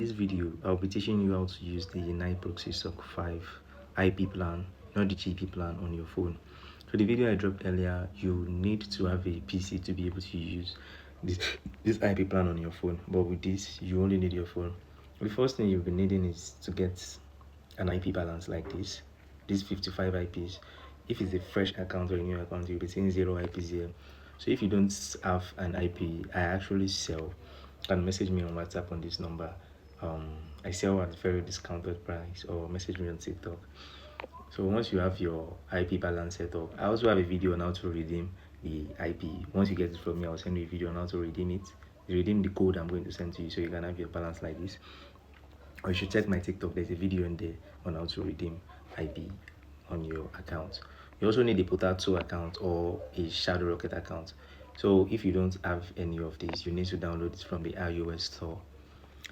This video, I'll be teaching you how to use the 9proxy SOC 5 IP plan, not the GP plan, on your phone. So the video I dropped earlier, you need to have a PC to be able to use this IP plan on your phone. But with this, you only need your phone. The first thing you'll be needing is to get an IP balance like this. These 55 IPs. If it's a fresh account or a new account, you'll be seeing 0 IPs here. So if you don't have an IP, I actually sell. You can message me on WhatsApp on this number. I sell at a very discounted price, or message me on TikTok. So once you have your IP balance set up, I also have a video on how to redeem the IP. Once you get it from me, I'll send you a video on how to redeem it. Redeem the code I'm going to send to you so you can have your balance like this. Or you should check my TikTok. There's a video in there on how to redeem IP on your account. You also need a Potato account or a Shadow Rocket account. So if you don't have any of these, you need to download it from the iOS store.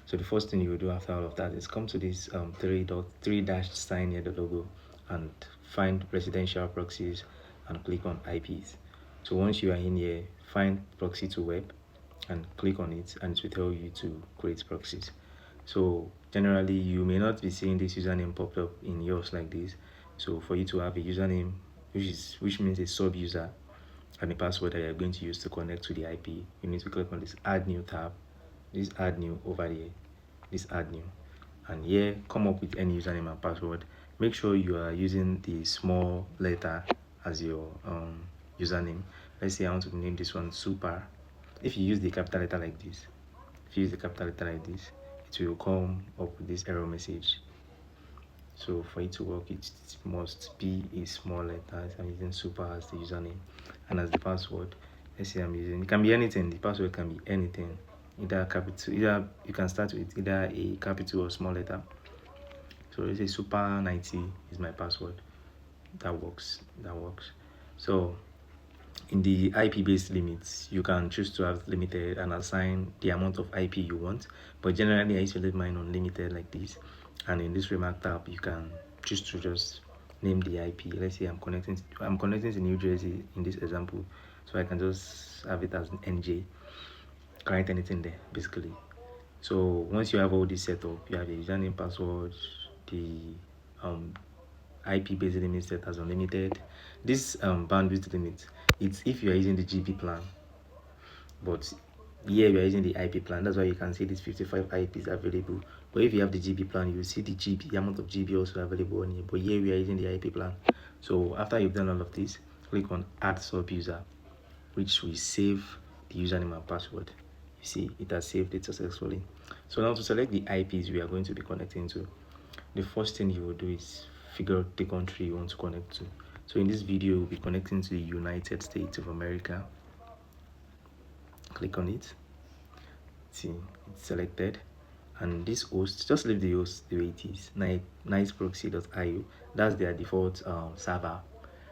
So the first thing you will do after all of that is come to this three dash sign near the logo and find residential proxies and click on IPs. So once you are in here, find proxy to web and click on it, and it will tell you to create proxies. So generally you may not be seeing this username pop up in yours like this. So for you to have a username which means a sub user and a password that you're going to use to connect to the IP, you need to click on this add new tab, this add new over here, this add new, and here come up with any username and password. Make sure you are using the small letter as your username. Let's say I want to name this one super. If you use the capital letter like this, it will come up with this error message. So for it to work, it must be a small letter. I'm using super as the username, and as the password, let's say I'm using, it can be anything. The password can be anything, either capital, either you can start with either a capital or small letter. So let's say super 90 is my password. That works. So in the IP based limits, you can choose to have limited and assign the amount of IP you want, but generally I used to leave mine unlimited like this. And in this remark tab, you can choose to just name the IP. Let's say I'm connecting to New Jersey in this example, so I can just have it as NJ. Can't write anything there basically. So once you have all this set up, you have the username, password, the IP based limit set as unlimited. This bandwidth limit, it's if you are using the GB plan, but here we are using the IP plan. That's why you can see these 55 IPs available. But if you have the GB plan, you will see the amount of GB also available on here. But here we are using the IP plan. So after you've done all of this, click on add sub user, which will save the username and password. You see, it has saved it successfully. So now to select the IPs we are going to be connecting to, the first thing you will do is figure out the country you want to connect to. So in this video, we'll be connecting to the United States of America. Click on it. See, it's selected. And this host, just leave the host the way it is, 9proxy.io. That's their default server.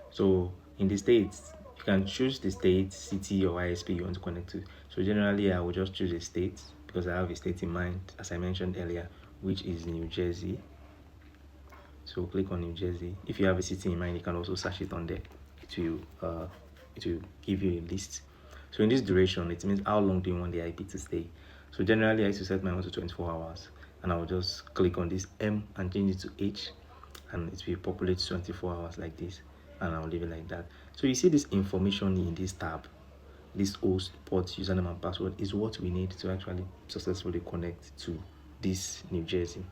So in the States, you can choose the state, city, or ISP you want to connect to. So generally, I will just choose a state because I have a state in mind, as I mentioned earlier, which is New Jersey. So click on New Jersey. If you have a city in mind, you can also search it on there. It will give you a list. So in this duration, it means how long do you want the IP to stay. So generally, I used to set my own to 24 hours, and I will just click on this M and change it to H, and it will populate 24 hours like this, and I'll leave it like that. So you see this information in this tab, this host, port, username, and password is what we need to actually successfully connect to this New Jersey.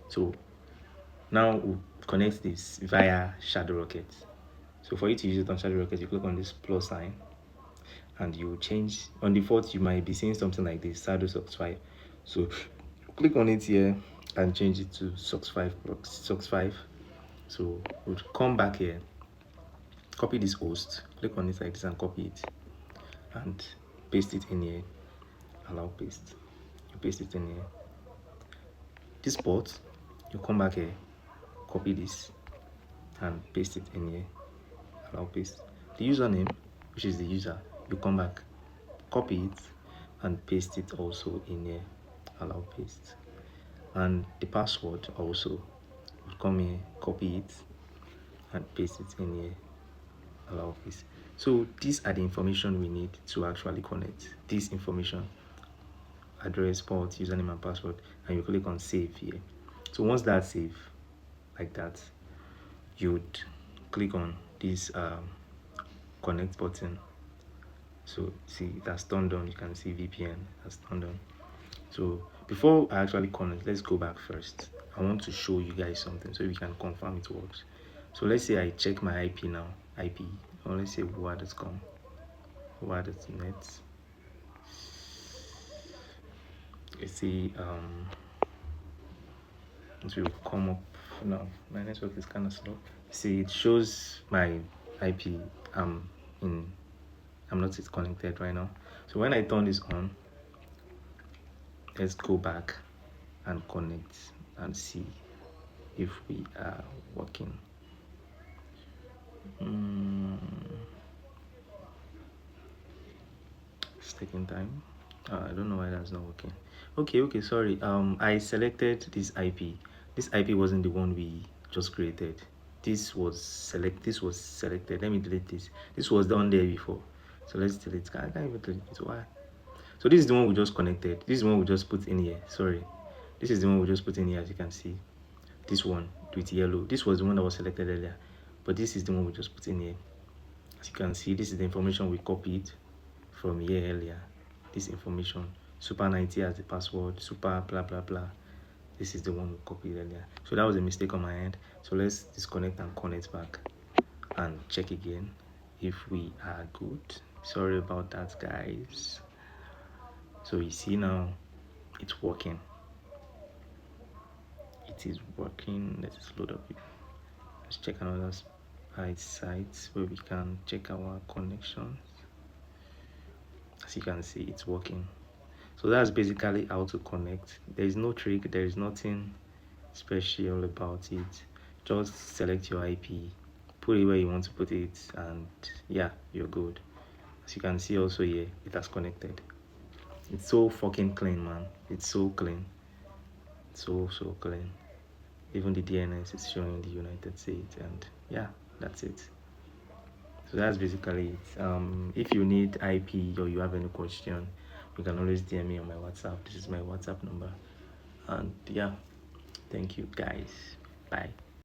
So now we'll connect this via Shadow Rocket. So for you to use it on Shadow Rocket, you click on this plus sign, and you change. On default, you might be seeing something like this, Shadow Sox 5. So click on it here and change it to Sox 5. So we'll come back here, copy this host, click on it like this and copy it, and paste it in here. Allow paste. You paste it in here. This port, you come back here, copy this and paste it in here. Allow paste. The username, which is the user, you come back, copy it and paste it also in here. Allow paste. And the password also, you come here, copy it and paste it in here. Allow paste. So these are the information we need to actually connect. This information, address, port, username and password, and you click on save here. So once that's saved like that, you'd click on this connect button. So see, it has turned on. You can see VPN has turned on. So before I actually connect, let's go back first. I want to show you guys something so we can confirm it works. So let's say I check my IP now, IP, or let's say where.com, where.net. Let's see, it will come up now. My network is kind of slow. See, it shows my IP. I'm not yet connected right now. So when I turn this on, let's go back and connect and see if we are working. It's taking time. I don't know why that's not working. Okay, sorry. I selected this IP. This IP wasn't the one we just created. This was selected. Let me delete this. This was done there before. So let's delete. I can't even delete it. Why? So this is the one we just connected. This is the one we just put in here. Sorry. This is the one we just put in here, as you can see. This one with yellow. This was the one that was selected earlier. But this is the one we just put in here. As you can see, this is the information we copied from here earlier. This information, super 90 as the password, super blah blah blah. This is the one we copied earlier. So that was a mistake on my end. So let's disconnect and connect back and check again if we are good. Sorry about that, guys. So you see now it's working. It is working. Let's load up. Let's check another site where we can check our connections. As you can see, it's working. So that's basically how to connect. There is no trick, there is nothing special about it. Just select your IP, put it where you want to put it, and yeah, you're good. As you can see also here, it has connected. It's so fucking clean, man. It's so clean. So clean. Even the DNS is showing the United States, and yeah, that's it. So that's basically it. If you need IP or you have any question, you can always DM me on my WhatsApp. This is my WhatsApp number. And yeah, thank you guys. Bye.